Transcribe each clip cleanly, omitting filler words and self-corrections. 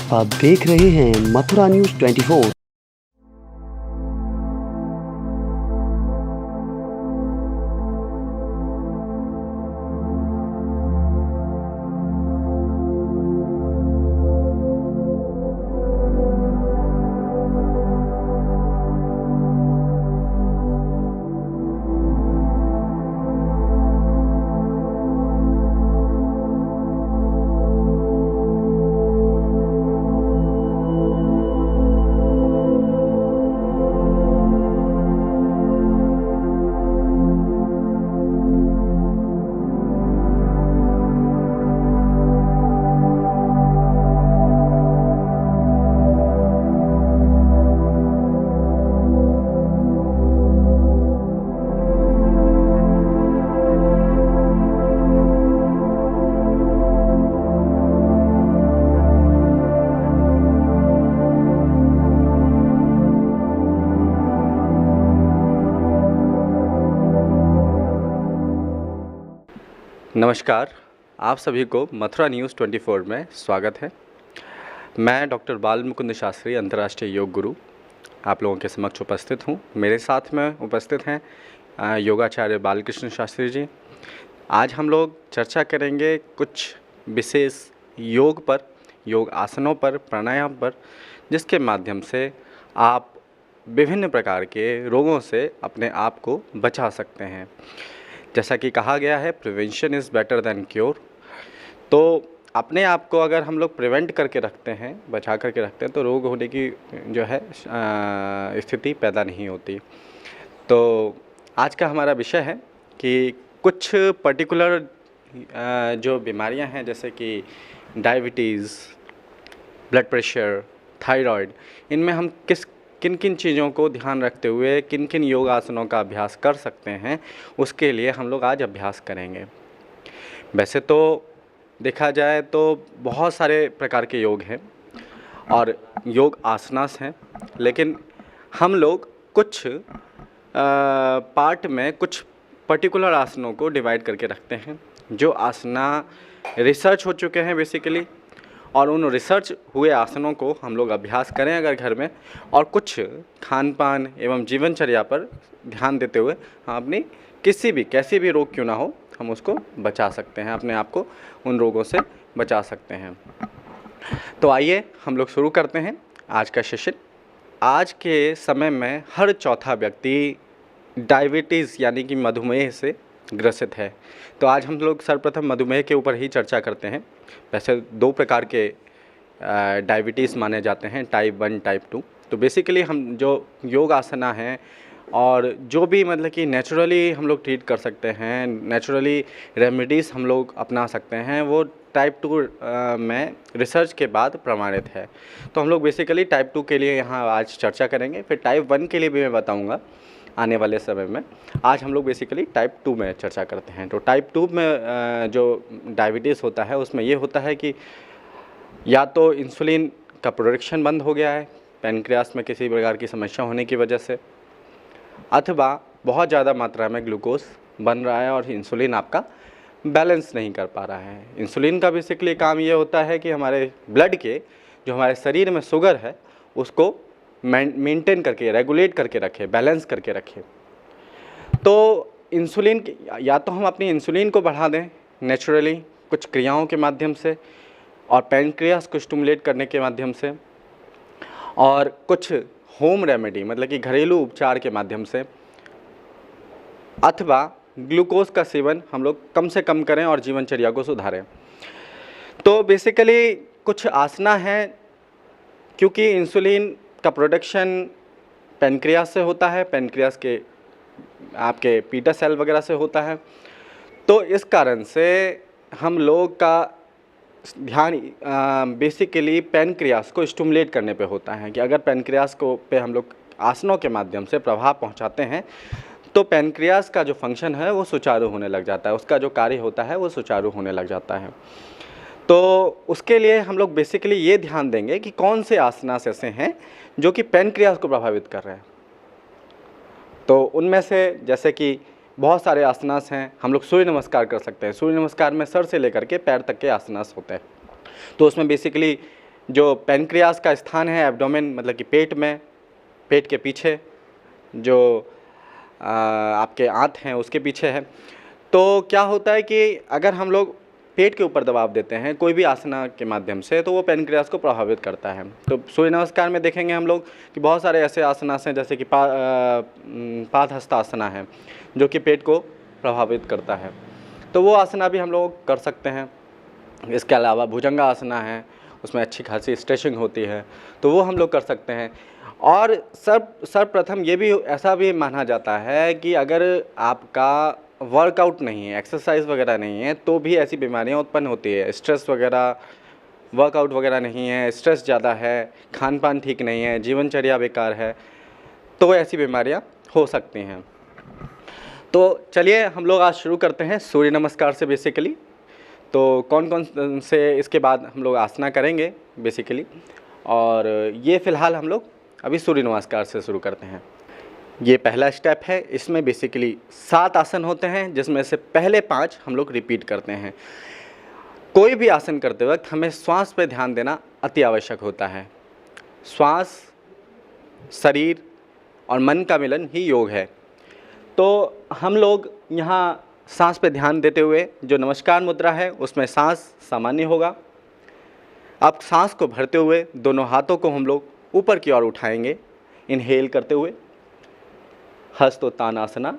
आप देख रहे हैं मथुरा न्यूज़ 24। नमस्कार, आप सभी को मथुरा न्यूज़ 24 में स्वागत है। मैं डॉक्टर बाल मुकुंद शास्त्री, अंतर्राष्ट्रीय योग गुरु, आप लोगों के समक्ष उपस्थित हूँ। मेरे साथ में उपस्थित हैं योगाचार्य बालकृष्ण शास्त्री जी। आज हम लोग चर्चा करेंगे कुछ विशेष योग पर, योग आसनों पर, प्राणायाम पर, जिसके माध्यम से आप विभिन्न प्रकार के रोगों से अपने आप को बचा सकते हैं। जैसा कि कहा गया है, prevention is better than cure. तो अपने आप को अगर हम लोग प्रिवेंट करके रखते हैं, बचा करके रखते हैं, तो रोग होने की जो है स्थिति पैदा नहीं होती। तो आज का हमारा विषय है कि कुछ पर्टिकुलर जो बीमारियां हैं, जैसे कि डायबिटीज़, ब्लड प्रेशर, थायराइड, इनमें हम किन किन चीज़ों को ध्यान रखते हुए किन किन योग आसनों का अभ्यास कर सकते हैं, उसके लिए हम लोग आज अभ्यास करेंगे। वैसे तो देखा जाए तो बहुत सारे प्रकार के योग हैं और योग आसनास हैं, लेकिन हम लोग कुछ पार्ट में कुछ पर्टिकुलर आसनों को डिवाइड करके रखते हैं, जो आसना रिसर्च हो चुके हैं बेसिकली, और उन रिसर्च हुए आसनों को हम लोग अभ्यास करें अगर घर में, और कुछ खान पान एवं जीवनचर्या पर ध्यान देते हुए हम अपनी कैसी भी रोग क्यों ना हो, हम उसको बचा सकते हैं, अपने आप को उन रोगों से बचा सकते हैं। तो आइए हम लोग शुरू करते हैं आज का सेशन। आज के समय में हर चौथा व्यक्ति डायबिटीज़ यानी कि मधुमेह से ग्रसित है। तो आज हम लोग सर्वप्रथम मधुमेह के ऊपर ही चर्चा करते हैं। वैसे दो प्रकार के डायबिटीज़ माने जाते हैं, टाइप 1, टाइप 2। तो बेसिकली हम जो योग आसना है और जो भी मतलब कि नेचुरली हम लोग ट्रीट कर सकते हैं, नेचुरली रेमेडीज़ हम लोग अपना सकते हैं, वो टाइप 2 में रिसर्च के बाद प्रमाणित है। तो हम लोग बेसिकली टाइप 2 के लिए यहाँ आज चर्चा करेंगे, फिर टाइप 1 के लिए भी मैं बताऊँगा आने वाले समय में। आज हम लोग बेसिकली टाइप 2 में चर्चा करते हैं। तो टाइप 2 में जो डायबिटीज़ होता है, उसमें ये होता है कि या तो इंसुलिन का प्रोडक्शन बंद हो गया है पैनक्रियास में किसी प्रकार की समस्या होने की वजह से, अथवा बहुत ज़्यादा मात्रा में ग्लूकोज बन रहा है और इंसुलिन आपका बैलेंस नहीं कर पा रहा है। इंसुलिन का बेसिकली काम ये होता है कि हमारे ब्लड के जो हमारे शरीर में शुगर है उसको मेंटेन करके, रेगुलेट करके रखे, बैलेंस करके रखे। तो इंसुलिन, या तो हम अपनी इंसुलिन को बढ़ा दें नेचुरली कुछ क्रियाओं के माध्यम से और पैनक्रियास को स्टिमुलेट करने के माध्यम से, और कुछ होम रेमेडी मतलब कि घरेलू उपचार के माध्यम से, अथवा ग्लूकोज का सेवन हम लोग कम से कम करें और जीवनचर्या को सुधारें। तो बेसिकली कुछ आसना है, क्योंकि इंसुलिन का प्रोडक्शन पैनक्रियास से होता है, पैनक्रियास के आपके पीटा सेल वगैरह से होता है। तो इस कारण से हम लोग का ध्यान बेसिकली पैनक्रियास को स्टिमुलेट करने पे होता है कि अगर पैनक्रियास को पे हम लोग आसनों के माध्यम से प्रभाव पहुंचाते हैं तो पैनक्रियास का जो फंक्शन है वो सुचारू होने लग जाता है, उसका जो कार्य होता है वो सुचारू होने लग जाता है। तो उसके लिए हम लोग बेसिकली ये ध्यान देंगे कि कौन से आसनास ऐसे हैं जो कि पैनक्रियास को प्रभावित कर रहे हैं। तो उनमें से जैसे कि बहुत सारे आसनास हैं, हम लोग सूर्य नमस्कार कर सकते हैं। सूर्य नमस्कार में सर से लेकर के पैर तक के आसनास होते हैं। तो उसमें बेसिकली जो पैनक्रियास का स्थान है एब्डोमेन मतलब कि पेट में, पेट के पीछे जो आपके आंत हैं उसके पीछे है। तो क्या होता है कि अगर हम लोग पेट के ऊपर दबाव देते हैं कोई भी आसना के माध्यम से, तो वो पैनक्रियास को प्रभावित करता है। तो सूर्य नमस्कार में देखेंगे हम लोग कि बहुत सारे ऐसे आसनास हैं जैसे कि पादहस्तासना है जो कि पेट को प्रभावित करता है, तो वो आसना भी हम लोग कर सकते हैं। इसके अलावा भुजंगासना है, उसमें अच्छी खासी स्ट्रेचिंग होती है, तो वो हम लोग कर सकते हैं। और सर्वप्रथम ये भी ऐसा भी माना जाता है कि अगर आपका वर्कआउट नहीं है, एक्सरसाइज वगैरह नहीं है, तो भी ऐसी बीमारियां उत्पन्न होती है। स्ट्रेस वगैरह, वर्कआउट वगैरह नहीं है, स्ट्रेस ज़्यादा है, खान पान ठीक नहीं है, जीवनचर्या बेकार है, तो ऐसी बीमारियां हो सकती हैं। तो चलिए हम लोग आज शुरू करते हैं सूर्य नमस्कार से बेसिकली। तो कौन कौन से इसके बाद हम लोग आसना करेंगे बेसिकली, और ये फ़िलहाल हम लोग अभी सूर्य नमस्कार से शुरू करते हैं। ये पहला स्टेप है, इसमें बेसिकली 7 आसन होते हैं जिसमें से पहले 5 हम लोग रिपीट करते हैं। कोई भी आसन करते वक्त हमें श्वास पे ध्यान देना अति आवश्यक होता है। श्वास, शरीर और मन का मिलन ही योग है। तो हम लोग यहाँ सांस पे ध्यान देते हुए जो नमस्कार मुद्रा है उसमें सांस सामान्य होगा। अब सांस को भरते हुए दोनों हाथों को हम लोग ऊपर की ओर उठाएंगे, इनहेल करते हुए हस्तोत्तानासना।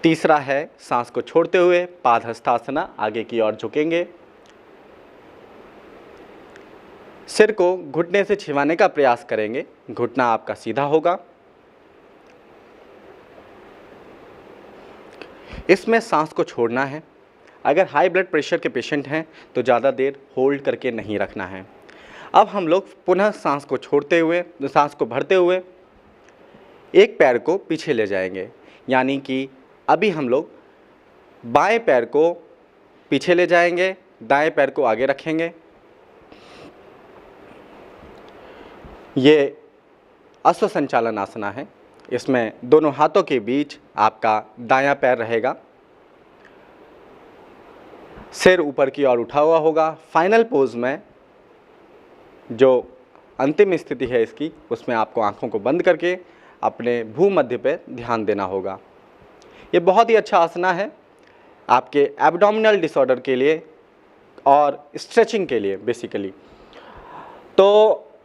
तीसरा है सांस को छोड़ते हुए पादहस्तासना, आगे की ओर झुकेंगे। सिर को घुटने से छिपाने का प्रयास करेंगे, घुटना आपका सीधा होगा। इसमें सांस को छोड़ना है। अगर हाई ब्लड प्रेशर के पेशेंट हैं तो ज़्यादा देर होल्ड करके नहीं रखना है। अब हम लोग पुनः सांस को छोड़ते हुए, सांस को भरते हुए एक पैर को पीछे ले जाएंगे, यानी कि अभी हम लोग बाएं पैर को पीछे ले जाएंगे, दाएं पैर को आगे रखेंगे। ये अश्वसंचालन आसना है। इसमें दोनों हाथों के बीच आपका दायां पैर रहेगा, सिर ऊपर की ओर उठा हुआ होगा। फाइनल पोज में जो अंतिम स्थिति है इसकी, उसमें आपको आंखों को बंद करके अपने भूमध्य पे ध्यान देना होगा। ये बहुत ही अच्छा आसना है आपके एब्डोमिनल डिसऑर्डर के लिए और स्ट्रेचिंग के लिए बेसिकली। तो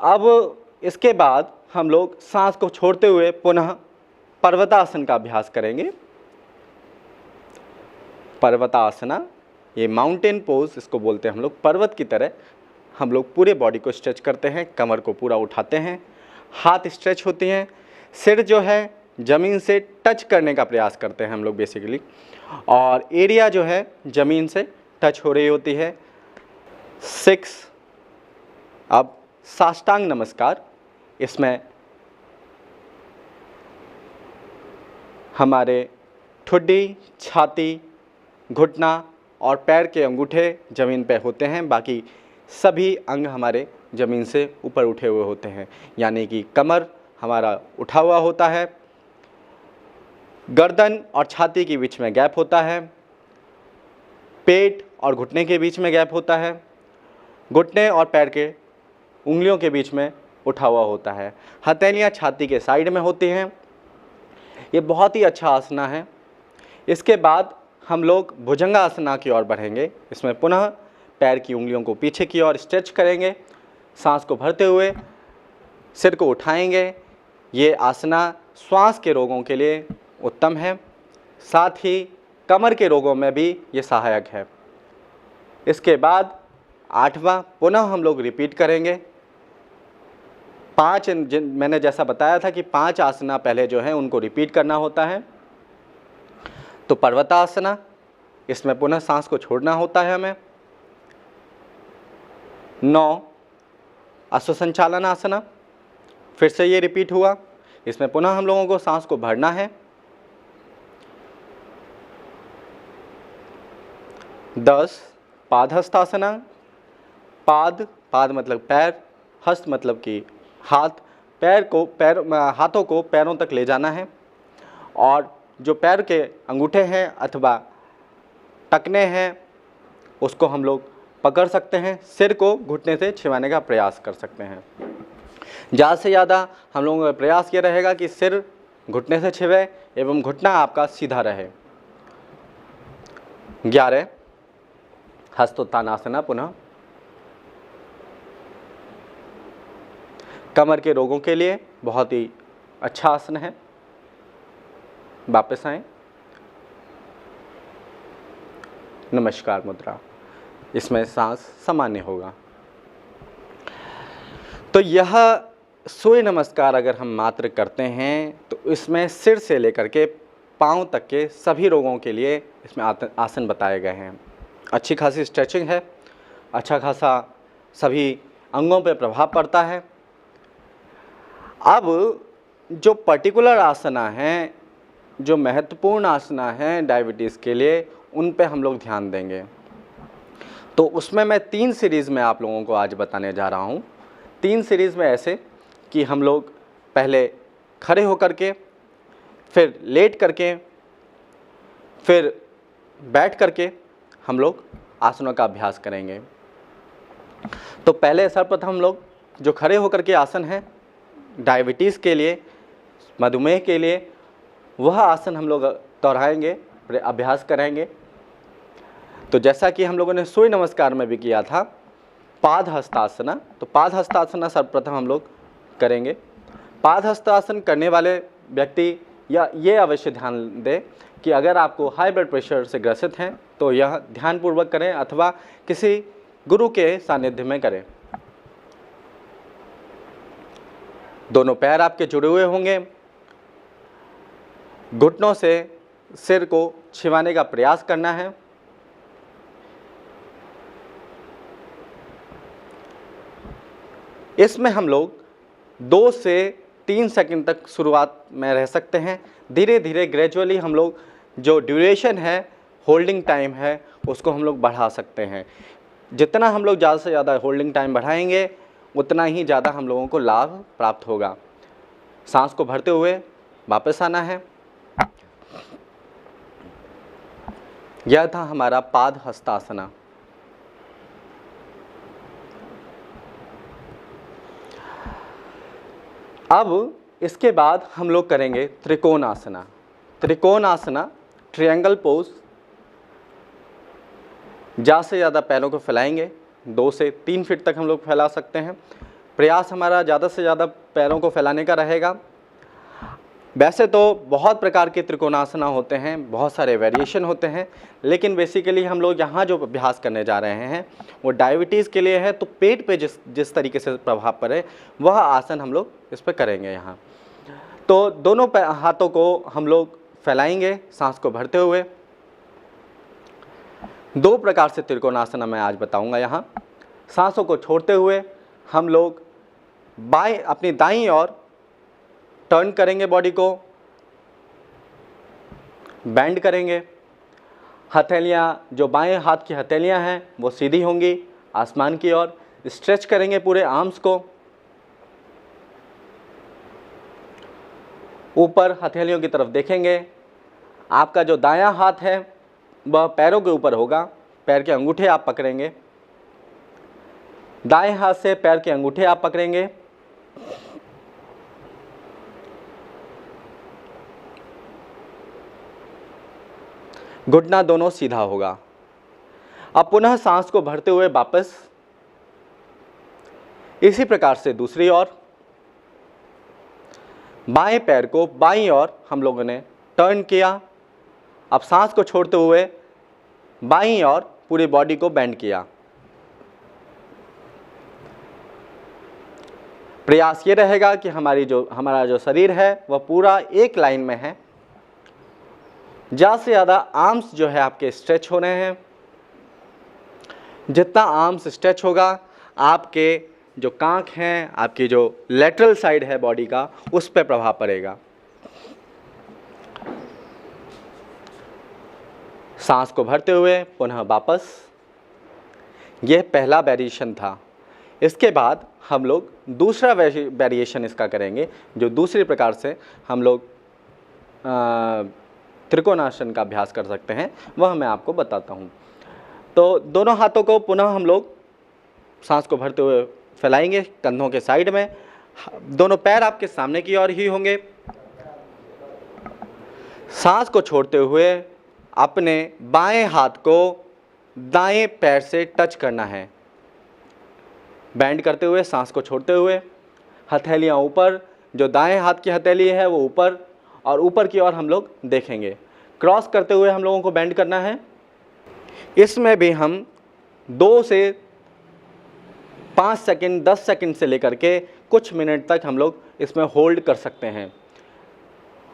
अब इसके बाद हम लोग सांस को छोड़ते हुए पुनः पर्वतासन का अभ्यास करेंगे। पर्वतासना, ये माउंटेन पोज इसको बोलते हैं हम लोग। पर्वत की तरह हम लोग पूरे बॉडी को स्ट्रेच करते हैं, कमर को पूरा उठाते हैं, हाथ स्ट्रेच होते हैं, सिर जो है ज़मीन से टच करने का प्रयास करते हैं हम लोग बेसिकली, और एरिया जो है ज़मीन से टच हो रही होती है। 6 अब साष्टांग नमस्कार। इसमें हमारे ठुड्डी, छाती, घुटना और पैर के अंगूठे ज़मीन पे होते हैं, बाकी सभी अंग हमारे ज़मीन से ऊपर उठे हुए होते हैं, यानी कि कमर हमारा उठा हुआ होता है, गर्दन और छाती के बीच में गैप होता है, पेट और घुटने के बीच में गैप होता है, घुटने और पैर के उंगलियों के बीच में उठा हुआ होता है, हथेलियाँ छाती के साइड में होती हैं। ये बहुत ही अच्छा आसना है। इसके बाद हम लोग भुजंगासना की ओर बढ़ेंगे। इसमें पुनः पैर की उंगलियों को पीछे की ओर स्ट्रेच करेंगे, सांस को भरते हुए सिर को उठाएंगे। ये आसना श्वास के रोगों के लिए उत्तम है, साथ ही कमर के रोगों में भी ये सहायक है। इसके बाद 8वां पुनः हम लोग रिपीट करेंगे। 5 मैंने जैसा बताया था कि 5 आसना पहले जो है उनको रिपीट करना होता है। तो पर्वतासना, इसमें पुनः सांस को छोड़ना होता है हमें। 9 अश्वसंचालन आसना, फिर से ये रिपीट हुआ। इसमें पुनः हम लोगों को सांस को भरना है। 10 पादहस्तासना। पाद मतलब पैर, हस्त मतलब कि हाथ, हाथों को पैरों तक ले जाना है, और जो पैर के अंगूठे हैं अथवा टखने हैं उसको हम लोग पकड़ सकते हैं, सिर को घुटने से छिपाने का प्रयास कर सकते हैं। ज़्यादा से ज़्यादा हम लोगों का प्रयास ये रहेगा कि सिर घुटने से छिपे एवं घुटना आपका सीधा रहे। 11 हस्तोत्थानासना पुनः कमर के रोगों के लिए बहुत ही अच्छा आसन है। वापस आएं। नमस्कार मुद्रा, इसमें सांस सामान्य होगा। तो यह सूर्य नमस्कार अगर हम मात्र करते हैं तो इसमें सिर से लेकर के पांव तक के सभी रोगों के लिए इसमें आसन बताए गए हैं। अच्छी खासी स्ट्रेचिंग है, अच्छा खासा सभी अंगों पर प्रभाव पड़ता है। अब जो पर्टिकुलर आसना हैं, जो महत्वपूर्ण आसना हैं डायबिटीज़ के लिए, उन पे हम लोग ध्यान देंगे। तो उसमें मैं 3 सीरीज़ में आप लोगों को आज बताने जा रहा हूँ। 3 सीरीज़ में ऐसे कि हम लोग पहले खड़े होकर के, फिर लेट करके, फिर बैठ करके हम लोग आसनों का अभ्यास करेंगे। तो पहले सर्वप्रथम हम लोग जो खड़े होकर के आसन है डायबिटीज़ के लिए, मधुमेह के लिए, वह आसन हम लोग दोहराएंगे, अभ्यास करेंगे। तो जैसा कि हम लोगों ने सूर्य नमस्कार में भी किया था, पाद हस्तासना, तो पाद हस्तासना सर्वप्रथम हम लोग करेंगे। पाद हस्तासन करने वाले व्यक्ति या ये अवश्य ध्यान दें कि अगर आपको हाई ब्लड प्रेशर से ग्रसित हैं तो यह ध्यानपूर्वक करें अथवा किसी गुरु के सानिध्य में करें। दोनों पैर आपके जुड़े हुए होंगे। घुटनों से सिर को छिपाने का प्रयास करना है। इसमें हम लोग 2 से 3 सेकंड तक शुरुआत में रह सकते हैं। धीरे धीरे ग्रेजुअली हम लोग जो ड्यूरेशन है, होल्डिंग टाइम है, उसको हम लोग बढ़ा सकते हैं। जितना हम लोग ज़्यादा से ज़्यादा होल्डिंग टाइम बढ़ाएंगे उतना ही ज़्यादा हम लोगों को लाभ प्राप्त होगा। सांस को भरते हुए वापस आना है। यह था हमारा पाद हस्तासना। अब इसके बाद हम लोग करेंगे त्रिकोणासना। त्रिकोणासना, ट्रायंगल पोज। ज़्यादा से ज़्यादा पैरों को फैलाएंगे, 2 से 3 फीट तक हम लोग फैला सकते हैं। प्रयास हमारा ज़्यादा से ज़्यादा पैरों को फैलाने का रहेगा। वैसे तो बहुत प्रकार के त्रिकोणासना होते हैं, बहुत सारे वेरिएशन होते हैं, लेकिन बेसिकली हम लोग यहाँ जो अभ्यास करने जा रहे हैं वो डायबिटीज़ के लिए है। तो पेट पे जिस तरीके से प्रभाव पड़े वह आसन हम लोग इस पर करेंगे यहाँ। तो दोनों हाथों को हम लोग फैलाएंगे सांस को भरते हुए। 2 प्रकार से त्रिकोणासना मैं आज बताऊंगा यहाँ। सांसों को छोड़ते हुए हम लोग अपनी दाईं ओर टर्न करेंगे, बॉडी को बेंड करेंगे। हथेलियाँ, जो बाएं हाथ की हथेलियाँ हैं वो सीधी होंगी आसमान की ओर। स्ट्रेच करेंगे पूरे आर्म्स को। ऊपर हथेलियों की तरफ देखेंगे। आपका जो दायां हाथ है वह पैरों के ऊपर होगा, पैर के अंगूठे आप पकड़ेंगे। दाएं हाथ से पैर के अंगूठे आप पकड़ेंगे। घुटना दोनों सीधा होगा। अब पुनः सांस को भरते हुए वापस इसी प्रकार से दूसरी ओर। बाएं पैर को बाईं ओर हम लोगों ने टर्न किया। अब सांस को छोड़ते हुए बाईं ओर पूरी बॉडी को बेंड किया। प्रयास ये रहेगा कि हमारा जो शरीर है वह पूरा एक लाइन में है। ज़्यादा से ज़्यादा आर्म्स जो है आपके स्ट्रेच हो रहे हैं। जितना आर्म्स स्ट्रेच होगा आपके जो कांख हैं, आपकी जो लेटरल साइड है बॉडी का, उस पर प्रभाव पड़ेगा। सांस को भरते हुए पुनः वापस। यह पहला वेरिएशन था। इसके बाद हम लोग दूसरा वेरिएशन इसका करेंगे, जो दूसरी प्रकार से हम लोग त्रिकोणासन का अभ्यास कर सकते हैं, वह मैं आपको बताता हूँ। तो दोनों हाथों को पुनः हम लोग सांस को भरते हुए फैलाएंगे कंधों के साइड में। दोनों पैर आपके सामने की ओर ही होंगे। सांस को छोड़ते हुए अपने बाएं हाथ को दाएं पैर से टच करना है। बेंड करते हुए सांस को छोड़ते हुए हथेलियां ऊपर, जो दाएं हाथ की हथेली है वो ऊपर और ऊपर की ओर हम लोग देखेंगे। क्रॉस करते हुए हम लोगों को बेंड करना है। इसमें भी हम 2 से 5 सेकंड, 10 सेकंड से लेकर के कुछ मिनट तक हम लोग इसमें होल्ड कर सकते हैं।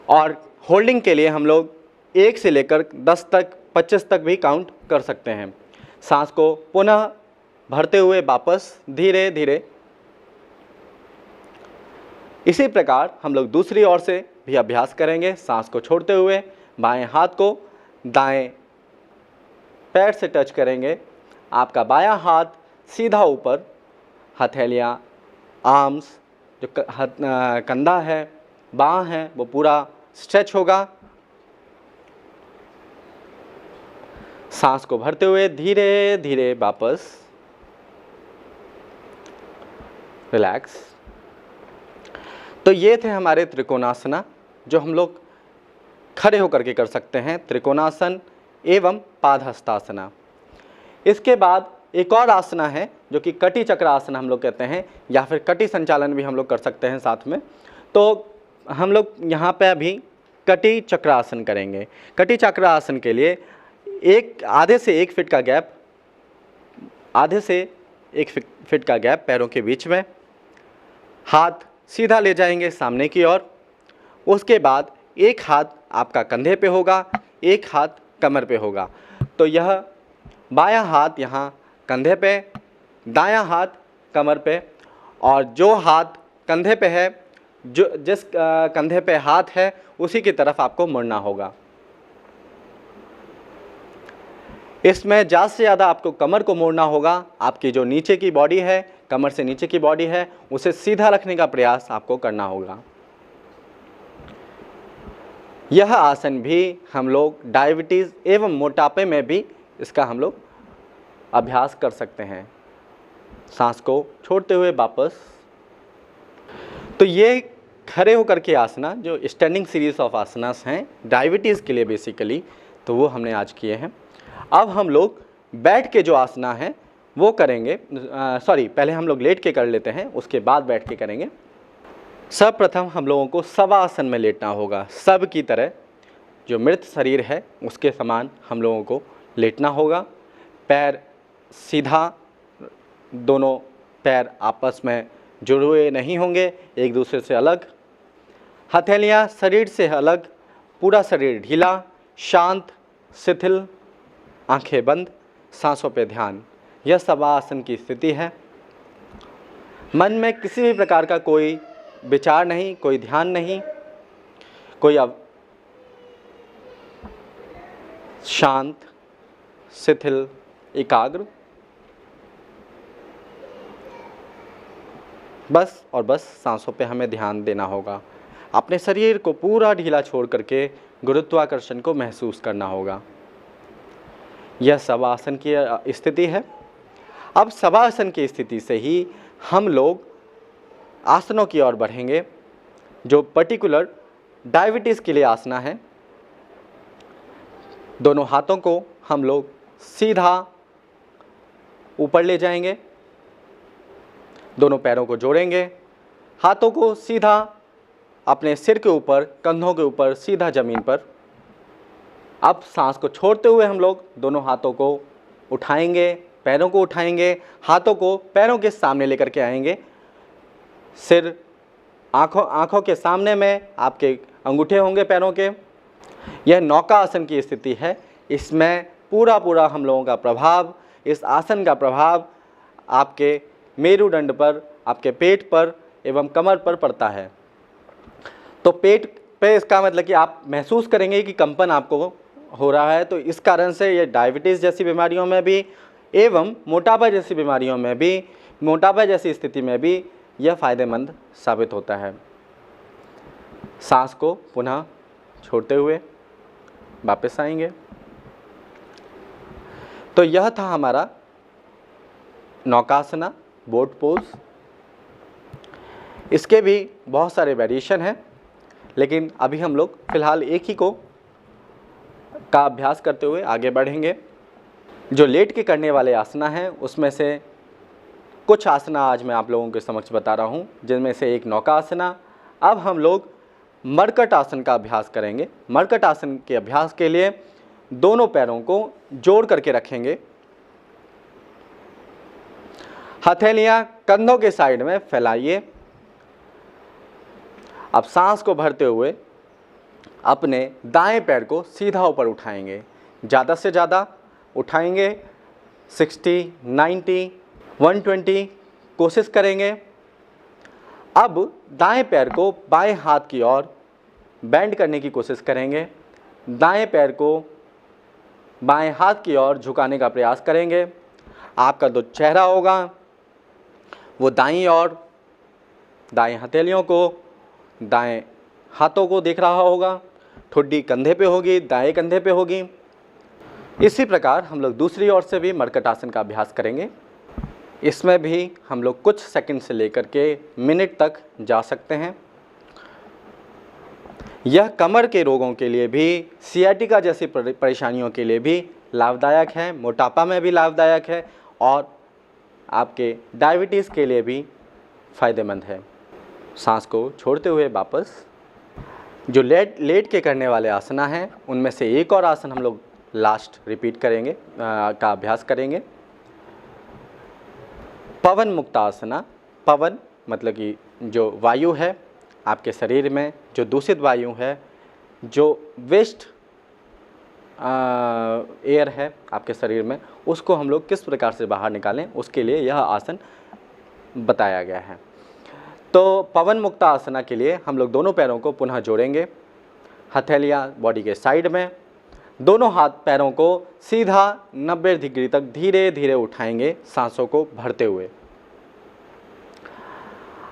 और होल्डिंग के लिए हम लोग 1 से लेकर 10 तक, 25 तक भी काउंट कर सकते हैं। सांस को पुनः भरते हुए वापस धीरे धीरे। इसी प्रकार हम लोग दूसरी ओर से भी अभ्यास करेंगे। सांस को छोड़ते हुए बाएं हाथ को दाएं पैर से टच करेंगे। आपका बायां हाथ सीधा ऊपर, हथेलियां, आर्म्स, जो कंधा है, बाँह है, वो पूरा स्ट्रेच होगा। सांस को भरते हुए धीरे धीरे वापस रिलैक्स। तो ये थे हमारे त्रिकोणासना, जो हम लोग खड़े होकर के कर सकते हैं, त्रिकोणासन एवं पादहस्तासना। इसके बाद एक और आसना है जो कि कटी चक्र आसन हम लोग कहते हैं, या फिर कटी संचालन भी हम लोग कर सकते हैं साथ में। तो हम लोग यहाँ पे अभी कटी चक्रासन करेंगे। कटी चक्रासन के लिए आधे से 1 फीट का गैप, आधे से 1 फीट का गैप पैरों के बीच में, हाथ सीधा ले जाएंगे सामने की ओर। उसके बाद एक हाथ आपका कंधे पे होगा, एक हाथ कमर पे होगा। तो यह बायां हाथ यहाँ कंधे पे, दायां हाथ कमर पे, और जो हाथ कंधे पे है, जिस कंधे पे हाथ है उसी की तरफ आपको मुड़ना होगा। इसमें ज़्यादा से ज़्यादा आपको कमर को मोड़ना होगा। आपकी जो नीचे की बॉडी है, कमर से नीचे की बॉडी है, उसे सीधा रखने का प्रयास आपको करना होगा। यह आसन भी हम लोग डायबिटीज़ एवं मोटापे में भी इसका हम लोग अभ्यास कर सकते हैं। सांस को छोड़ते हुए वापस। तो ये खड़े होकर के आसना, जो स्टैंडिंग सीरीज ऑफ आसनास हैं डायबिटीज़ के लिए बेसिकली, तो वो हमने आज किए हैं। अब हम लोग बैठ के जो आसना है वो करेंगे। पहले हम लोग लेट के कर लेते हैं, उसके बाद बैठ के करेंगे। सर्वप्रथम हम लोगों को शवासन में लेटना होगा। सब की तरह जो मृत शरीर है उसके समान हम लोगों को लेटना होगा। पैर सीधा, दोनों पैर आपस में जुड़े हुए नहीं होंगे, एक दूसरे से अलग। हथेलियाँ शरीर से अलग, पूरा शरीर ढीला, शांत, शिथिल, आंखें बंद, सांसों पे ध्यान। यह शवासन की स्थिति है। मन में किसी भी प्रकार का कोई विचार नहीं, कोई ध्यान नहीं, कोई शांत, शिथिल, एकाग्र, बस और बस सांसों पे हमें ध्यान देना होगा। अपने शरीर को पूरा ढीला छोड़ करके गुरुत्वाकर्षण को महसूस करना होगा। यह शवासन की स्थिति है। अब शवासन की स्थिति से ही हम लोग आसनों की ओर बढ़ेंगे, जो पर्टिकुलर डायबिटीज़ के लिए आसना है। दोनों हाथों को हम लोग सीधा ऊपर ले जाएंगे, दोनों पैरों को जोड़ेंगे, हाथों को सीधा अपने सिर के ऊपर, कंधों के ऊपर, सीधा ज़मीन पर। अब सांस को छोड़ते हुए हम लोग दोनों हाथों को उठाएंगे, पैरों को उठाएंगे, हाथों को पैरों के सामने लेकर के आएंगे। सिर आँखों के सामने में आपके अंगूठे होंगे पैरों के। यह नौका आसन की स्थिति है। इसमें पूरा हम लोगों का प्रभाव, इस आसन का प्रभाव आपके मेरुदंड पर, आपके पेट पर एवं कमर पर पड़ता है। तो पेट पे इसका मतलब कि आप महसूस करेंगे कि कंपन आपको हो रहा है। तो इस कारण से ये डायबिटीज़ जैसी बीमारियों में भी एवं मोटापा जैसी बीमारियों में भी, मोटापा जैसी स्थिति में भी यह फ़ायदेमंद साबित होता है। सांस को पुनः छोड़ते हुए वापस आएंगे। तो यह था हमारा नौकासना, बोट पोज। इसके भी बहुत सारे वेरिएशन हैं, लेकिन अभी हम लोग फ़िलहाल एक ही का अभ्यास करते हुए आगे बढ़ेंगे। जो लेट के करने वाले आसना हैं उसमें से कुछ आसना आज मैं आप लोगों के समक्ष बता रहा हूं, जिनमें से एक नौकासना। अब हम लोग मरकट आसन का अभ्यास करेंगे। मरकट आसन के अभ्यास के लिए दोनों पैरों को जोड़ करके रखेंगे, हथेलियां कंधों के साइड में फैलाइए। अब सांस को भरते हुए अपने दाएं पैर को सीधा ऊपर उठाएंगे, ज़्यादा से ज़्यादा उठाएंगे। 60, 90, 120 कोशिश करेंगे। अब दाएं पैर को बाएं हाथ की ओर बेंड करने की कोशिश करेंगे। दाएं पैर को बाएं हाथ की ओर झुकाने का प्रयास करेंगे। आपका जो चेहरा होगा वो दाईं ओर, दाएं हथेलियों को, दाएं हाथों को देख रहा होगा। ठुड्डी कंधे पे होगी, दाएं कंधे पे होगी। इसी प्रकार हम लोग दूसरी ओर से भी मरकट आसन का अभ्यास करेंगे। इसमें भी हम लोग कुछ सेकंड से लेकर के मिनट तक जा सकते हैं। यह कमर के रोगों के लिए भी, सियाटिका जैसी परेशानियों के लिए भी लाभदायक है, मोटापा में भी लाभदायक है और आपके डायबिटीज़ के लिए भी फ़ायदेमंद है। सांस को छोड़ते हुए वापस जो लेट के करने वाले आसना हैं उनमें से एक और आसन हम लोग लास्ट रिपीट करेंगे, का अभ्यास करेंगे। पवन मुक्त आसना। पवन मतलब कि जो वायु है आपके शरीर में, जो दूषित वायु है, जो वेस्ट एयर है आपके शरीर में, उसको हम लोग किस प्रकार से बाहर निकालें, उसके लिए यह आसन बताया गया है। तो पवन मुक्त आसना के लिए हम लोग दोनों पैरों को पुनः जोड़ेंगे, हथेलियाँ बॉडी के साइड में, दोनों हाथ पैरों को सीधा 90 डिग्री तक धीरे धीरे उठाएंगे, सांसों को भरते हुए।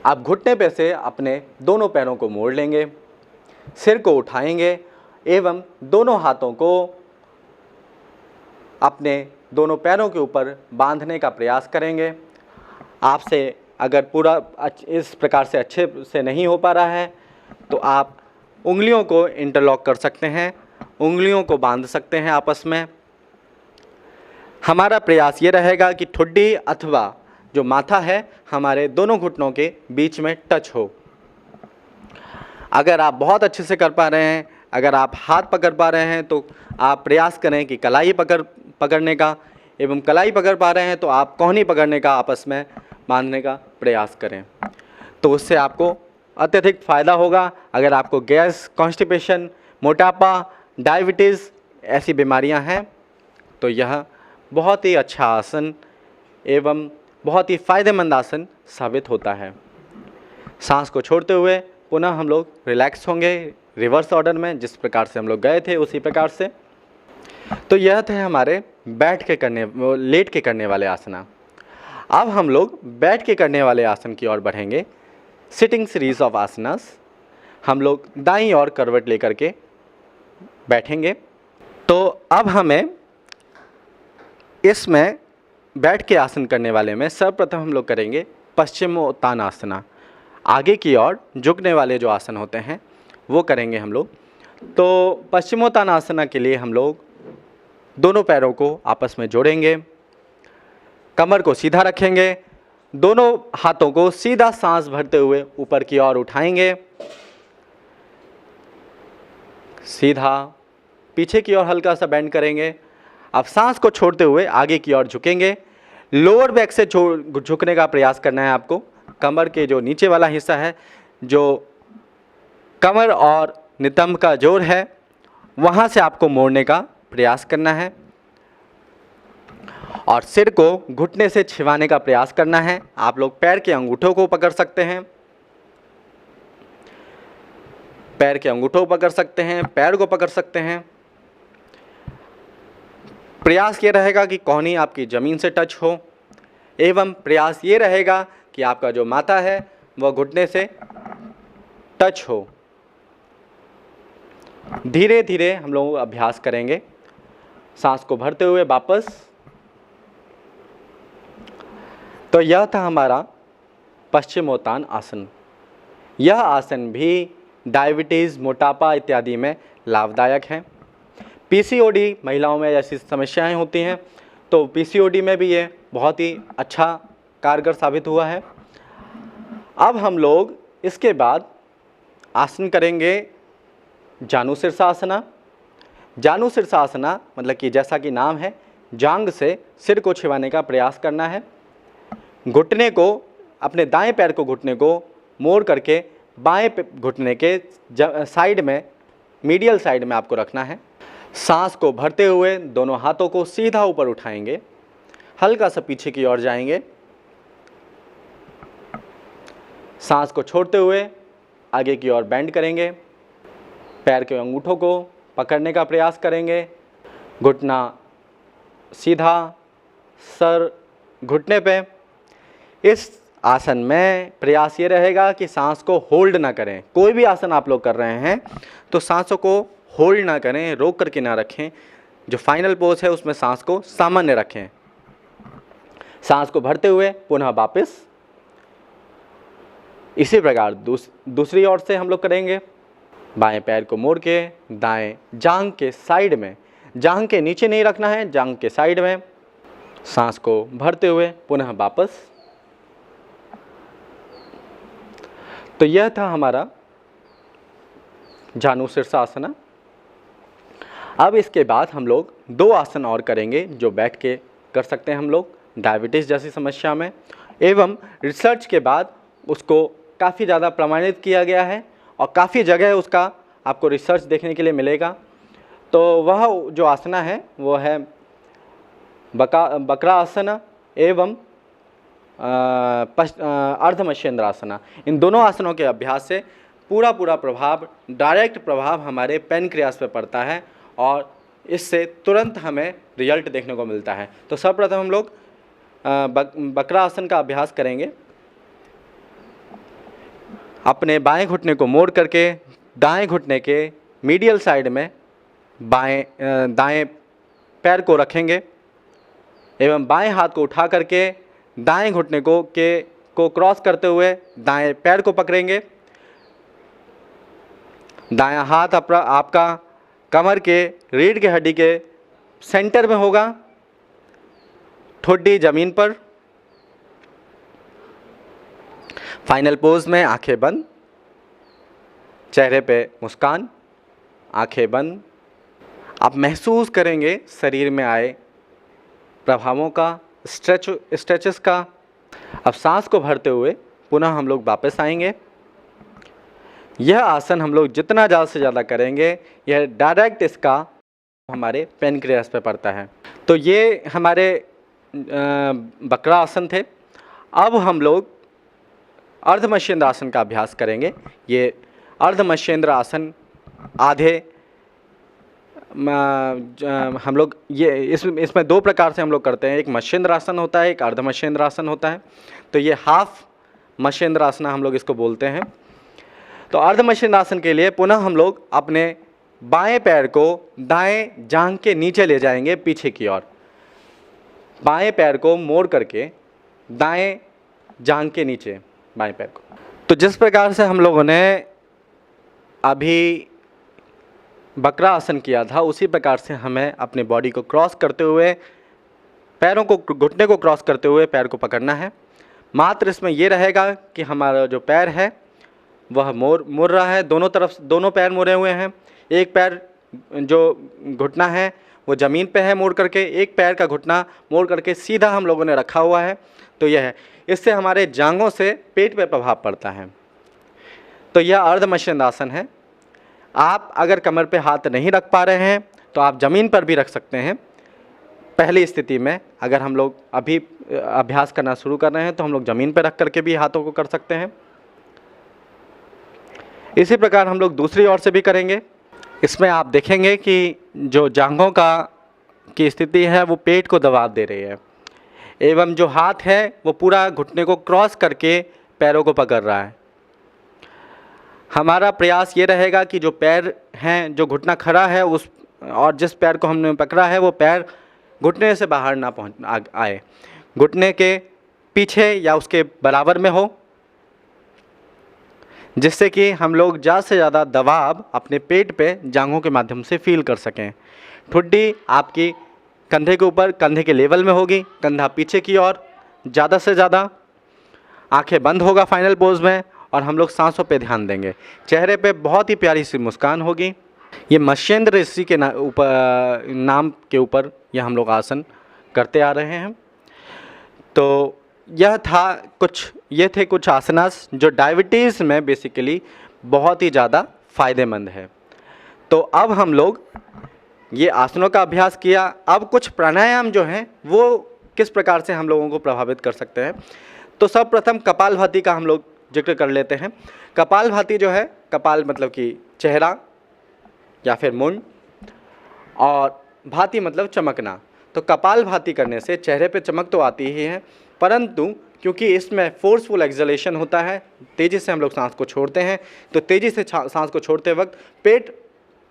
आप घुटने पे से अपने दोनों पैरों को मोड़ लेंगे, सिर को उठाएंगे एवं दोनों हाथों को अपने दोनों पैरों के ऊपर बांधने का प्रयास करेंगे। आपसे अगर पूरा इस प्रकार से अच्छे से नहीं हो पा रहा है तो आप उंगलियों को इंटरलॉक कर सकते हैं, उंगलियों को बांध सकते हैं आपस में। हमारा प्रयास ये रहेगा कि ठुड्डी अथवा जो माथा है हमारे दोनों घुटनों के बीच में टच हो। अगर आप बहुत अच्छे से कर पा रहे हैं, अगर आप हाथ पकड़ पा रहे हैं तो आप प्रयास करें कि कलाई पकड़ने का, एवं कलाई पकड़ पा रहे हैं तो आप कोहनी पकड़ने का आपस में बांधने का प्रयास करें। तो उससे आपको अत्यधिक फ़ायदा होगा। अगर आपको गैस, कॉन्स्टिपेशन, मोटापा, डायबिटीज़ ऐसी बीमारियां हैं तो यह बहुत ही अच्छा आसन एवं बहुत ही फ़ायदेमंद आसन साबित होता है। सांस को छोड़ते हुए पुनः हम लोग रिलैक्स होंगे रिवर्स ऑर्डर में, जिस प्रकार से हम लोग गए थे उसी प्रकार से। तो यह थे हमारे लेट के करने वाले आसना। अब हम लोग बैठ के करने वाले आसन की ओर बढ़ेंगे, सिटिंग सीरीज ऑफ आसनास। हम लोग दाईं ओर करवट लेकर के बैठेंगे। तो अब हमें इसमें बैठ के आसन करने वाले में सर्वप्रथम हम लोग करेंगे पश्चिमोत्तानासना। आगे की ओर झुकने वाले जो आसन होते हैं वो करेंगे हम लोग। तो पश्चिमोत्तानासना के लिए हम लोग दोनों पैरों को आपस में जोड़ेंगे, कमर को सीधा रखेंगे, दोनों हाथों को सीधा सांस भरते हुए ऊपर की ओर उठाएंगे, सीधा पीछे की ओर हल्का सा बेंड करेंगे। अब सांस को छोड़ते हुए आगे की ओर झुकेंगे। लोअर बैक से झुकने का प्रयास करना है आपको। कमर के जो नीचे वाला हिस्सा है, जो कमर और नितंब का जोड़ है, वहाँ से आपको मोड़ने का प्रयास करना है और सिर को घुटने से छिपाने का प्रयास करना है। आप लोग पैर के अंगूठों को पकड़ सकते हैं, पैर के अंगूठों को पकड़ सकते हैं, पैर को पकड़ सकते हैं। प्रयास ये रहेगा कि कोहनी आपकी ज़मीन से टच हो एवं प्रयास ये रहेगा कि आपका जो माथा है वह घुटने से टच हो। धीरे धीरे हम लोग अभ्यास करेंगे। सांस को भरते हुए वापस तो यह था हमारा पश्चिमोत्तान आसन। यह आसन भी डायबिटीज़, मोटापा इत्यादि में लाभदायक है। पीसीओडी महिलाओं में ऐसी समस्याएं होती हैं तो पीसीओडी में भी ये बहुत ही अच्छा कारगर साबित हुआ है। अब हम लोग इसके बाद आसन करेंगे जानु शीर्षासना। जानु शीर्षासना मतलब कि जैसा कि नाम है, जांग से सिर को छिपाने का प्रयास करना है। घुटने को, अपने दाएं पैर को, घुटने को मोड़ करके बाएं घुटने के साइड में, मीडियल साइड में आपको रखना है। सांस को भरते हुए दोनों हाथों को सीधा ऊपर उठाएंगे, हल्का सा पीछे की ओर जाएंगे। सांस को छोड़ते हुए आगे की ओर बेंड करेंगे, पैर के अंगूठों को पकड़ने का प्रयास करेंगे। घुटना सीधा, सर घुटने पे। इस आसन में प्रयास ये रहेगा कि सांस को होल्ड ना करें। कोई भी आसन आप लोग कर रहे हैं तो सांसों को होल्ड ना करें, रोक करके ना रखें। जो फाइनल पोज है उसमें सांस को सामान्य रखें। सांस को भरते हुए पुनः वापस। इसी प्रकार दूसरी ओर से हम लोग करेंगे। बाएं पैर को मोड़ के दाएं जांघ के साइड में, जांघ के नीचे नहीं रखना है, जांघ के साइड में। सांस को भरते हुए पुनः वापस। तो यह था हमारा जानु शीर्षासना। अब इसके बाद हम लोग 2 आसन और करेंगे जो बैठ के कर सकते हैं हम लोग डायबिटीज़ जैसी समस्या में, एवं रिसर्च के बाद उसको काफ़ी ज़्यादा प्रमाणित किया गया है और काफ़ी जगह उसका आपको रिसर्च देखने के लिए मिलेगा। तो वह जो आसना है वो है बकरा आसना एवं अर्धमस्येंद्रासना। इन दोनों आसनों के अभ्यास से पूरा प्रभाव, डायरेक्ट प्रभाव हमारे पैनक्रियास पे पड़ता है और इससे तुरंत हमें रिजल्ट देखने को मिलता है। तो सर्वप्रथम हम लोग बकरा आसन का अभ्यास करेंगे। अपने बाएं घुटने को मोड़ करके दाएं घुटने के मीडियल साइड में दाएं पैर को रखेंगे एवं बाएं हाथ को उठा करके दाएं घुटने को क्रॉस करते हुए दाएं पैर को पकड़ेंगे। दायां हाथ आपका कमर के रीढ़ की हड्डी के सेंटर में होगा, ठोडी जमीन पर। फाइनल पोज में आंखें बंद, चेहरे पे मुस्कान, आंखें बंद। आप महसूस करेंगे शरीर में आए प्रभावों का, स्ट्रेचेस का। अब सांस को भरते हुए पुनः हम लोग वापस आएंगे। यह आसन हम लोग जितना ज़्यादा से ज़्यादा करेंगे, यह डायरेक्ट इसका हमारे पैनक्रियास पे पड़ता है। तो ये हमारे बकरा आसन थे। अब हम लोग अर्धमस्येंद्र आसन का अभ्यास करेंगे। ये अर्धमस्येंद्र आसन आधे हम लोग इसमें 2 प्रकार से हम लोग करते हैं। एक मस्येंद्र आसन होता है, एक अर्धमस्येंद्र आसन होता है। तो ये हाफ मस्येंद्र आसन हम लोग इसको बोलते हैं। तो अर्धमस्येंद्र आसन के लिए पुनः हम लोग अपने बाएं पैर को दाएं जांघ के नीचे ले जाएंगे, पीछे की ओर। बाएं पैर को मोड़ करके दाएं जांघ के नीचे बाएं पैर को। तो जिस प्रकार से हम लोगों ने अभी बकरा आसन किया था, उसी प्रकार से हमें अपनी बॉडी को क्रॉस करते हुए, पैरों को, घुटने को क्रॉस करते हुए पैर को पकड़ना है। मात्र इसमें यह रहेगा कि हमारा जो पैर है वह मुड़ रहा है, दोनों तरफ दोनों पैर मुड़े हुए हैं। एक पैर जो घुटना है वो ज़मीन पे है मोड़ करके, एक पैर का घुटना मोड़ करके सीधा हम लोगों ने रखा हुआ है। तो यह है, इससे हमारे जांघों से पेट पे प्रभाव पड़ता है। तो यह अर्धमस्येंद्र आसन है। आप अगर कमर पे हाथ नहीं रख पा रहे हैं तो आप ज़मीन पर भी रख सकते हैं। पहली स्थिति में अगर हम लोग अभी अभ्यास करना शुरू कर रहे हैं तो हम लोग ज़मीन पर रख करके भी हाथों को कर सकते हैं। इसी प्रकार हम लोग दूसरी ओर से भी करेंगे। इसमें आप देखेंगे कि जो जांघों की स्थिति है वो पेट को दबाव दे रही है, एवं जो हाथ है वो पूरा घुटने को क्रॉस करके पैरों को पकड़ रहा है। हमारा प्रयास ये रहेगा कि जो पैर हैं, जो घुटना खड़ा है उस और जिस पैर को हमने पकड़ा है वो पैर घुटने से बाहर ना आए। घुटने के पीछे या उसके बराबर में हो, जिससे कि हम लोग ज़्यादा से ज़्यादा दबाव अपने पेट पे जांघों के माध्यम से फील कर सकें। ठुड्डी आपकी कंधे के ऊपर, कंधे के लेवल में होगी, कंधा पीछे की ओर ज़्यादा से ज़्यादा, आंखें बंद होगा फाइनल पोज में, और हम लोग सांसों पे ध्यान देंगे। चेहरे पे बहुत ही प्यारी सी मुस्कान होगी। ये मत्स्येंद्र ऋषि के नाम के ऊपर यह हम लोग आसन करते आ रहे हैं। तो ये थे कुछ आसनास जो डायबिटीज़ में बेसिकली बहुत ही ज़्यादा फ़ायदेमंद है। तो अब हम लोग ये आसनों का अभ्यास किया। अब कुछ प्राणायाम जो हैं वो किस प्रकार से हम लोगों को प्रभावित कर सकते हैं। तो सर्वप्रथम कपालभाति का हम लोग जिक्र कर लेते हैं। कपालभाति जो है, कपाल मतलब कि चेहरा या फिर मुंड, और भाति मतलब चमकना। तो कपालभाति करने से चेहरे पे चमक तो आती ही है, परंतु क्योंकि इसमें फोर्सफुल एक्सलेशन होता है, तेज़ी से हम लोग सांस को छोड़ते हैं, तो तेज़ी से सांस को छोड़ते वक्त पेट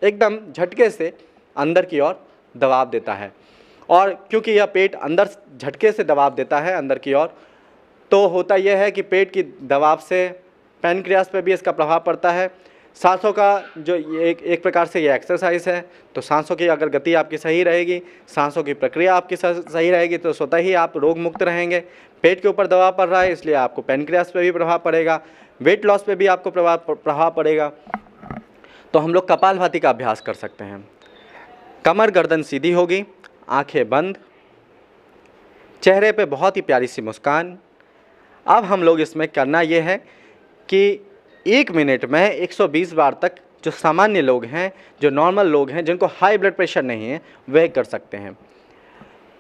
एकदम झटके से अंदर की ओर दबाव देता है। और क्योंकि यह पेट अंदर झटके से दबाव देता है अंदर की ओर, तो होता यह है कि पेट की दबाव से पैनक्रियास पे भी इसका प्रभाव पड़ता है। सांसों का जो ये एक प्रकार से ये एक्सरसाइज है, तो सांसों की अगर गति आपकी सही रहेगी, सांसों की प्रक्रिया आपकी सही रहेगी, तो स्वतः ही आप रोग मुक्त रहेंगे। पेट के ऊपर दबाव पड़ रहा है, इसलिए आपको पैनक्रियास पे भी प्रभाव पड़ेगा, वेट लॉस पे भी आपको प्रभाव पड़ेगा। तो हम लोग कपालभाति का अभ्यास कर सकते हैं। कमर गर्दन सीधी होगी, आंखें बंद, चेहरे पे बहुत ही प्यारी सी मुस्कान। अब हम लोग इसमें करना ये है कि 1 मिनट में 120 बार तक जो सामान्य लोग हैं, जो नॉर्मल लोग हैं, जिनको हाई ब्लड प्रेशर नहीं है, वह कर सकते हैं।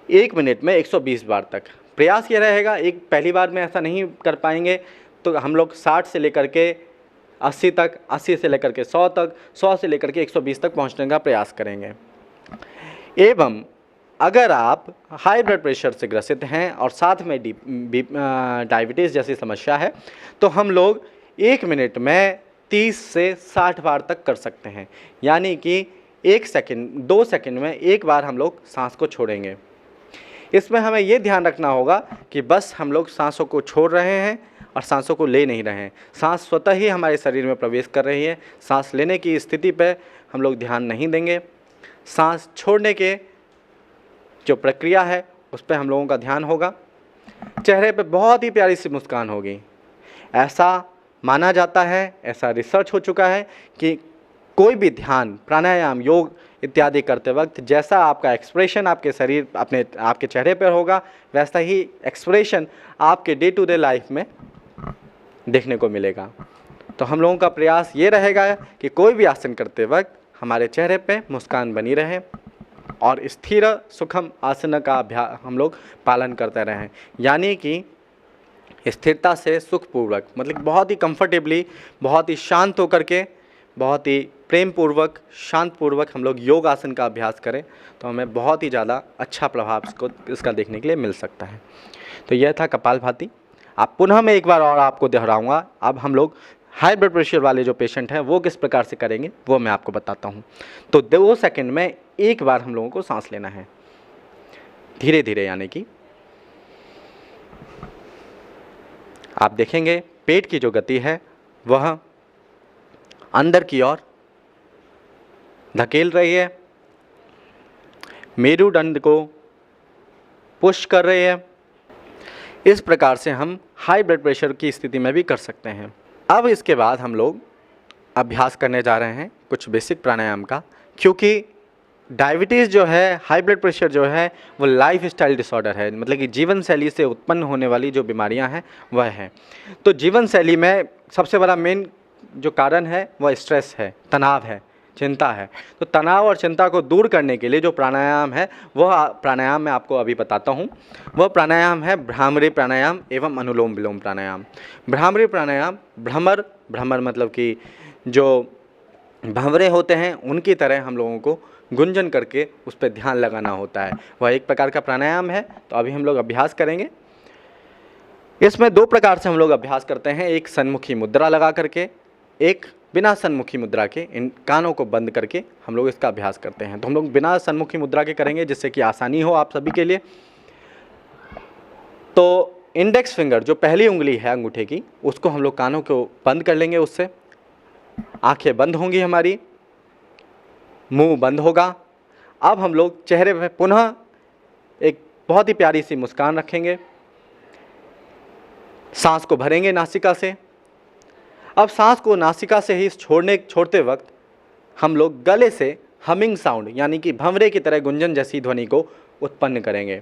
1 मिनट में 120 बार तक प्रयास ये रहेगा। एक पहली बार में ऐसा नहीं कर पाएंगे तो हम लोग 60 से लेकर के 80 तक, 80 से लेकर के 100 तक, 100 से लेकर के 120 तक पहुंचने का प्रयास करेंगे। एवं अगर आप हाई ब्लड प्रेशर से ग्रसित हैं और साथ में डायबिटीज़ जैसी समस्या है, तो हम लोग 1 मिनट में 30 से 60 बार तक कर सकते हैं। यानी कि 1 सेकंड, 2 सेकंड में एक बार हम लोग सांस को छोड़ेंगे। इसमें हमें ये ध्यान रखना होगा कि बस हम लोग सांसों को छोड़ रहे हैं और सांसों को ले नहीं रहे हैं। सांस स्वतः ही हमारे शरीर में प्रवेश कर रही है। सांस लेने की स्थिति पे हम लोग ध्यान नहीं देंगे। सांस छोड़ने के जो प्रक्रिया है उस पर हम लोगों का ध्यान होगा। चेहरे पे बहुत ही प्यारी सी मुस्कान होगी। ऐसा माना जाता है, ऐसा रिसर्च हो चुका है कि कोई भी ध्यान, प्राणायाम, योग इत्यादि करते वक्त जैसा आपका एक्सप्रेशन आपके शरीर आपके चेहरे पर होगा, वैसा ही एक्सप्रेशन आपके डे टू डे लाइफ में देखने को मिलेगा। तो हम लोगों का प्रयास ये रहेगा कि कोई भी आसन करते वक्त हमारे चेहरे पे मुस्कान बनी रहे और स्थिर सुखम आसन का अभ्यास हम लोग पालन करते रहें। यानी कि स्थिरता से सुखपूर्वक, मतलब बहुत ही कंफर्टेबली, बहुत ही शांत होकर के, बहुत ही प्रेम पूर्वक, शांत पूर्वक हम लोग योग आसन का अभ्यास करें, तो हमें बहुत ही ज़्यादा अच्छा प्रभाव इसका देखने के लिए मिल सकता है। तो यह था कपालभाति। आप पुनः मैं एक बार और आपको दोहराऊंगा। अब हम लोग हाई ब्लड प्रेशर वाले जो पेशेंट हैं वो किस प्रकार से करेंगे वो मैं आपको बताता हूँ। तो 2 सेकंड में एक बार हम लोगों को सांस लेना है, धीरे धीरे। यानी कि आप देखेंगे पेट की जो गति है वह अंदर की ओर धकेल रही है, मेरुदंड को पुश कर रही है। इस प्रकार से हम हाई ब्लड प्रेशर की स्थिति में भी कर सकते हैं। अब इसके बाद हम लोग अभ्यास करने जा रहे हैं कुछ बेसिक प्राणायाम का, क्योंकि डायबिटीज़ जो है, हाई ब्लड प्रेशर जो है, वो लाइफ स्टाइल डिसऑर्डर है, मतलब कि जीवन शैली से उत्पन्न होने वाली जो बीमारियां हैं वह है। तो जीवन शैली में सबसे बड़ा मेन जो कारण है वह स्ट्रेस है, तनाव है, चिंता है। तो तनाव और चिंता को दूर करने के लिए जो प्राणायाम है वह प्राणायाम मैं आपको अभी बताता हूँ। वह प्राणायाम है भ्रामरी प्राणायाम एवं अनुलोम विलोम प्राणायाम। भ्रामरी प्राणायाम, भ्रमर मतलब कि जो भंवरे होते हैं उनकी तरह हम लोगों को गुंजन करके उस पर ध्यान लगाना होता है। वह एक प्रकार का प्राणायाम है। तो अभी हम लोग अभ्यास करेंगे। इसमें 2 प्रकार से हम लोग अभ्यास करते हैं, एक सन्मुखी मुद्रा लगा करके, एक बिना सन्मुखी मुद्रा के। इन कानों को बंद करके हम लोग इसका अभ्यास करते हैं। तो हम लोग बिना सन्मुखी मुद्रा के करेंगे जिससे कि आसानी हो आप सभी के लिए। तो इंडेक्स फिंगर जो पहली उंगली है अंगूठे की, उसको हम लोग कानों को बंद कर लेंगे, उससे आंखें बंद होंगी हमारी, मुंह बंद होगा। अब हम लोग चेहरे पे पुनः एक बहुत ही प्यारी सी मुस्कान रखेंगे, सांस को भरेंगे नासिका से। अब सांस को नासिका से ही छोड़ते वक्त हम लोग गले से हमिंग साउंड यानी कि भंवरे की तरह गुंजन जैसी ध्वनि को उत्पन्न करेंगे।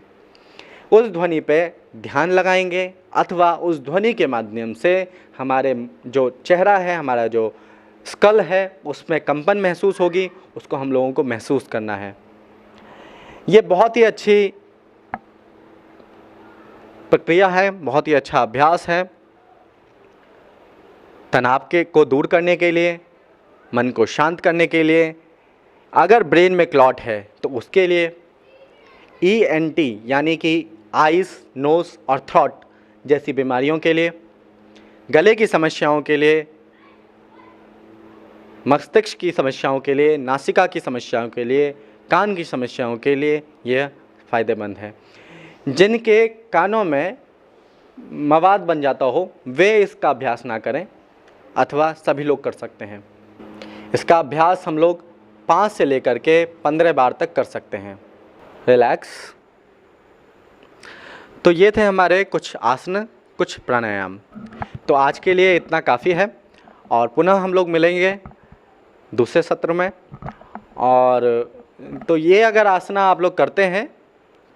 उस ध्वनि पे ध्यान लगाएंगे अथवा उस ध्वनि के माध्यम से हमारे जो चेहरा है, हमारा जो स्कल है, उसमें कंपन महसूस होगी, उसको हम लोगों को महसूस करना है। ये बहुत ही अच्छी प्रक्रिया है, बहुत ही अच्छा अभ्यास है तनाव को दूर करने के लिए, मन को शांत करने के लिए। अगर ब्रेन में क्लॉट है तो उसके लिए, ENT यानी कि आइज़, नोज़ और थ्रोट जैसी बीमारियों के लिए, गले की समस्याओं के लिए, मस्तिष्क की समस्याओं के लिए, नासिका की समस्याओं के लिए, कान की समस्याओं के लिए यह फ़ायदेमंद है। जिनके कानों में मवाद बन जाता हो वे इसका अभ्यास ना करें, अथवा सभी लोग कर सकते हैं। इसका अभ्यास हम लोग 5 से लेकर के 15 बार तक कर सकते हैं। रिलैक्स। तो ये थे हमारे कुछ आसन, कुछ प्राणायाम। तो आज के लिए इतना काफ़ी है और पुनः हम लोग मिलेंगे दूसरे सत्र में। और तो ये अगर आसना आप लोग करते हैं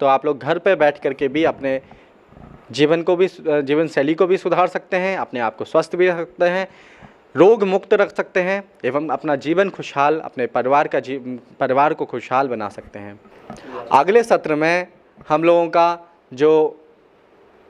तो आप लोग घर पे बैठ कर के भी अपने जीवन शैली को भी सुधार सकते हैं, अपने आप को स्वस्थ भी रख सकते हैं, रोग मुक्त रख सकते हैं एवं अपना जीवन खुशहाल, अपने परिवार को खुशहाल बना सकते हैं। अगले सत्र में हम लोगों का जो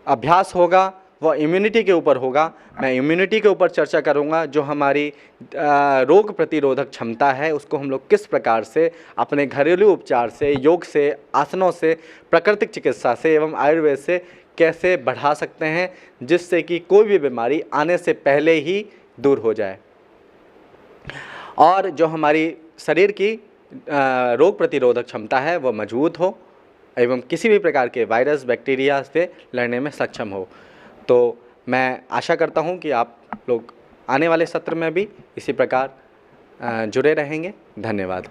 अभ्यास होगा वह इम्यूनिटी के ऊपर होगा। मैं इम्यूनिटी के ऊपर चर्चा करूंगा, जो हमारी रोग प्रतिरोधक क्षमता है उसको हम लोग किस प्रकार से अपने घरेलू उपचार से, योग से, आसनों से, प्राकृतिक चिकित्सा से एवं आयुर्वेद से कैसे बढ़ा सकते हैं, जिससे कि कोई भी बीमारी आने से पहले ही दूर हो जाए और जो हमारी शरीर की रोग प्रतिरोधक क्षमता है वह मजबूत हो एवं किसी भी प्रकार के वायरस, बैक्टीरिया से लड़ने में सक्षम हो। तो मैं आशा करता हूं कि आप लोग आने वाले सत्र में भी इसी प्रकार जुड़े रहेंगे। धन्यवाद।